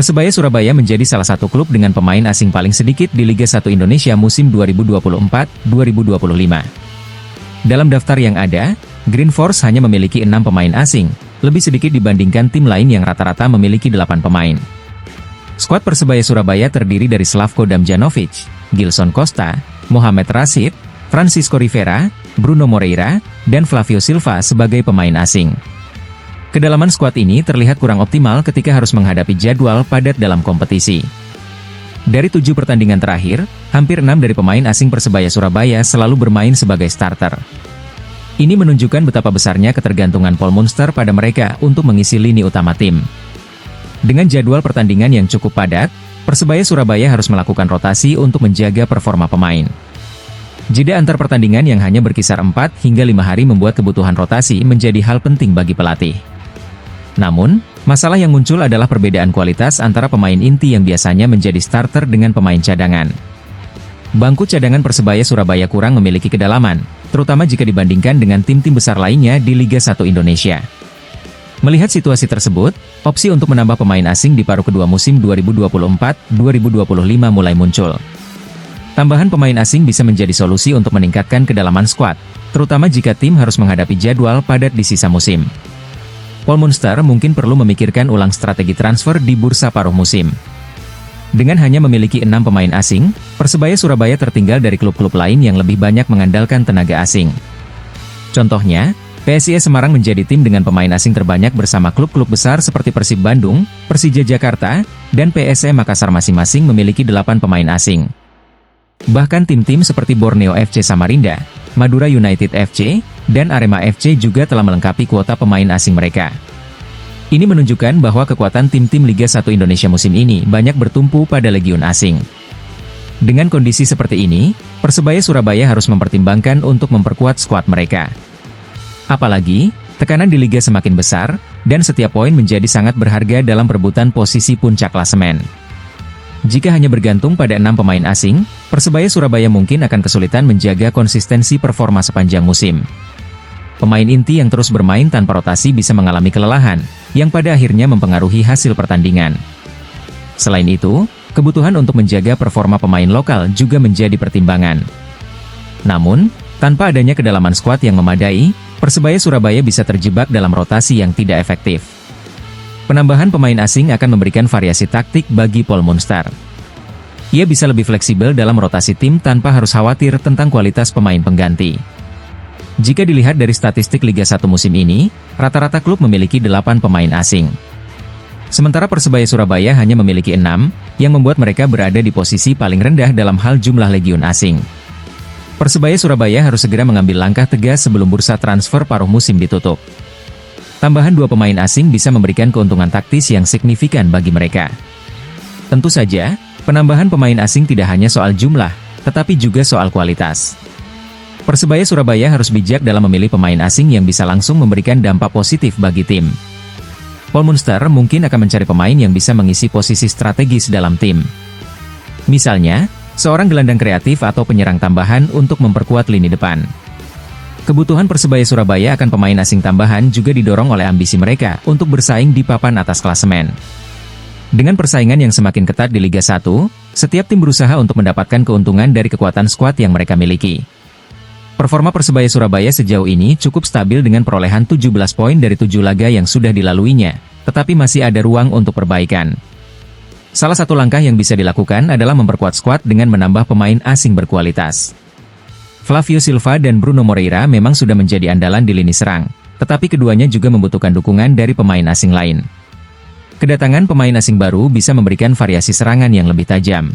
Persebaya Surabaya menjadi salah satu klub dengan pemain asing paling sedikit di Liga 1 Indonesia musim 2024-2025. Dalam daftar yang ada, Green Force hanya memiliki 6 pemain asing, lebih sedikit dibandingkan tim lain yang rata-rata memiliki 8 pemain. Skuad Persebaya Surabaya terdiri dari Slavko Damjanovic, Gilson Costa, Mohamed Rashid, Francisco Rivera, Bruno Moreira, dan Flavio Silva sebagai pemain asing. Kedalaman skuad ini terlihat kurang optimal ketika harus menghadapi jadwal padat dalam kompetisi. Dari 7 pertandingan terakhir, hampir 6 dari pemain asing Persebaya Surabaya selalu bermain sebagai starter. Ini menunjukkan betapa besarnya ketergantungan Paul Munster pada mereka untuk mengisi lini utama tim. Dengan jadwal pertandingan yang cukup padat, Persebaya Surabaya harus melakukan rotasi untuk menjaga performa pemain. Jeda antar pertandingan yang hanya berkisar 4 hingga 5 hari membuat kebutuhan rotasi menjadi hal penting bagi pelatih. Namun, masalah yang muncul adalah perbedaan kualitas antara pemain inti yang biasanya menjadi starter dengan pemain cadangan. Bangku cadangan Persebaya Surabaya kurang memiliki kedalaman, terutama jika dibandingkan dengan tim-tim besar lainnya di Liga 1 Indonesia. Melihat situasi tersebut, opsi untuk menambah pemain asing di paruh kedua musim 2024-2025 mulai muncul. Tambahan pemain asing bisa menjadi solusi untuk meningkatkan kedalaman skuad, terutama jika tim harus menghadapi jadwal padat di sisa musim. Paul Munster mungkin perlu memikirkan ulang strategi transfer di bursa paruh musim. Dengan hanya memiliki 6 pemain asing, Persebaya Surabaya tertinggal dari klub-klub lain yang lebih banyak mengandalkan tenaga asing. Contohnya, PSIS Semarang menjadi tim dengan pemain asing terbanyak bersama klub-klub besar seperti Persib Bandung, Persija Jakarta, dan PSM Makassar masing-masing memiliki 8 pemain asing. Bahkan tim-tim seperti Borneo FC Samarinda, Madura United FC, dan Arema FC juga telah melengkapi kuota pemain asing mereka. Ini menunjukkan bahwa kekuatan tim-tim Liga 1 Indonesia musim ini banyak bertumpu pada legiun asing. Dengan kondisi seperti ini, Persebaya Surabaya harus mempertimbangkan untuk memperkuat skuad mereka. Apalagi, tekanan di Liga semakin besar, dan setiap poin menjadi sangat berharga dalam perebutan posisi puncak klasemen. Jika hanya bergantung pada 6 pemain asing, Persebaya Surabaya mungkin akan kesulitan menjaga konsistensi performa sepanjang musim. Pemain inti yang terus bermain tanpa rotasi bisa mengalami kelelahan, yang pada akhirnya mempengaruhi hasil pertandingan. Selain itu, kebutuhan untuk menjaga performa pemain lokal juga menjadi pertimbangan. Namun, tanpa adanya kedalaman skuad yang memadai, Persebaya Surabaya bisa terjebak dalam rotasi yang tidak efektif. Penambahan pemain asing akan memberikan variasi taktik bagi Paul Munster. Ia bisa lebih fleksibel dalam rotasi tim tanpa harus khawatir tentang kualitas pemain pengganti. Jika dilihat dari statistik Liga 1 musim ini, rata-rata klub memiliki 8 pemain asing. Sementara Persebaya Surabaya hanya memiliki 6, yang membuat mereka berada di posisi paling rendah dalam hal jumlah legiun asing. Persebaya Surabaya harus segera mengambil langkah tegas sebelum bursa transfer paruh musim ditutup. Tambahan 2 pemain asing bisa memberikan keuntungan taktis yang signifikan bagi mereka. Tentu saja, penambahan pemain asing tidak hanya soal jumlah, tetapi juga soal kualitas. Persebaya Surabaya harus bijak dalam memilih pemain asing yang bisa langsung memberikan dampak positif bagi tim. Paul Munster mungkin akan mencari pemain yang bisa mengisi posisi strategis dalam tim. Misalnya, seorang gelandang kreatif atau penyerang tambahan untuk memperkuat lini depan. Kebutuhan Persebaya Surabaya akan pemain asing tambahan juga didorong oleh ambisi mereka untuk bersaing di papan atas klasemen. Dengan persaingan yang semakin ketat di Liga 1, setiap tim berusaha untuk mendapatkan keuntungan dari kekuatan skuad yang mereka miliki. Performa Persebaya Surabaya sejauh ini cukup stabil dengan perolehan 17 poin dari 7 laga yang sudah dilaluinya, tetapi masih ada ruang untuk perbaikan. Salah satu langkah yang bisa dilakukan adalah memperkuat skuad dengan menambah pemain asing berkualitas. Flavio Silva dan Bruno Moreira memang sudah menjadi andalan di lini serang, tetapi keduanya juga membutuhkan dukungan dari pemain asing lain. Kedatangan pemain asing baru bisa memberikan variasi serangan yang lebih tajam.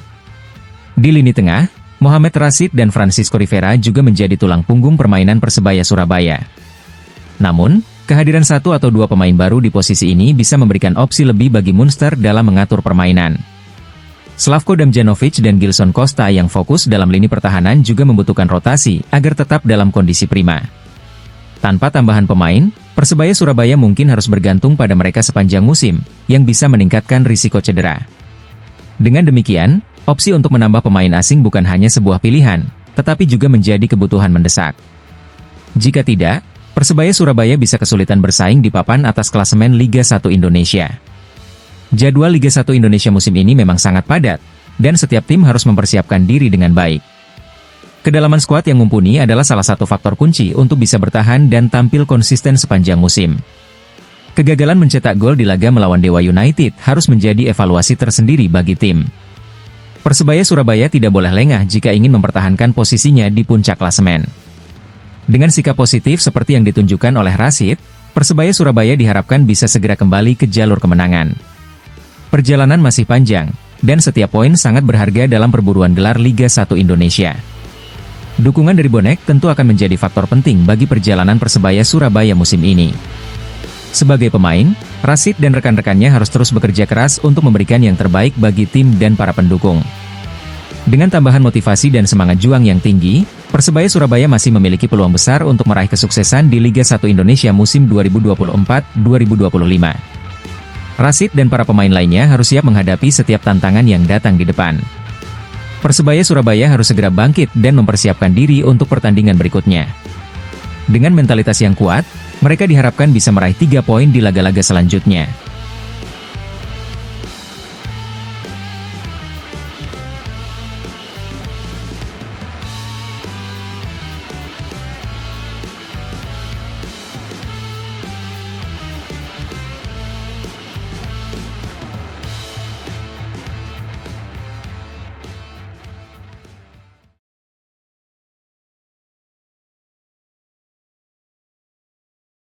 Di lini tengah, Mohamed Rashid dan Francisco Rivera juga menjadi tulang punggung permainan Persebaya Surabaya. Namun, kehadiran 1 atau 2 pemain baru di posisi ini bisa memberikan opsi lebih bagi Munster dalam mengatur permainan. Slavko Damjanovic dan Gilson Costa yang fokus dalam lini pertahanan juga membutuhkan rotasi agar tetap dalam kondisi prima. Tanpa tambahan pemain, Persebaya Surabaya mungkin harus bergantung pada mereka sepanjang musim, yang bisa meningkatkan risiko cedera. Dengan demikian, opsi untuk menambah pemain asing bukan hanya sebuah pilihan, tetapi juga menjadi kebutuhan mendesak. Jika tidak, Persebaya Surabaya bisa kesulitan bersaing di papan atas klasemen Liga 1 Indonesia. Jadwal Liga 1 Indonesia musim ini memang sangat padat, dan setiap tim harus mempersiapkan diri dengan baik. Kedalaman skuad yang mumpuni adalah salah satu faktor kunci untuk bisa bertahan dan tampil konsisten sepanjang musim. Kegagalan mencetak gol di laga melawan Dewa United harus menjadi evaluasi tersendiri bagi tim. Persebaya Surabaya tidak boleh lengah jika ingin mempertahankan posisinya di puncak klasemen. Dengan sikap positif seperti yang ditunjukkan oleh Rashid, Persebaya Surabaya diharapkan bisa segera kembali ke jalur kemenangan. Perjalanan masih panjang, dan setiap poin sangat berharga dalam perburuan gelar Liga 1 Indonesia. Dukungan dari bonek tentu akan menjadi faktor penting bagi perjalanan Persebaya Surabaya musim ini. Sebagai pemain, Rashid dan rekan-rekannya harus terus bekerja keras untuk memberikan yang terbaik bagi tim dan para pendukung. Dengan tambahan motivasi dan semangat juang yang tinggi, Persebaya Surabaya masih memiliki peluang besar untuk meraih kesuksesan di Liga 1 Indonesia musim 2024-2025. Rashid dan para pemain lainnya harus siap menghadapi setiap tantangan yang datang di depan. Persebaya Surabaya harus segera bangkit dan mempersiapkan diri untuk pertandingan berikutnya. Dengan mentalitas yang kuat, mereka diharapkan bisa meraih 3 poin di laga-laga selanjutnya.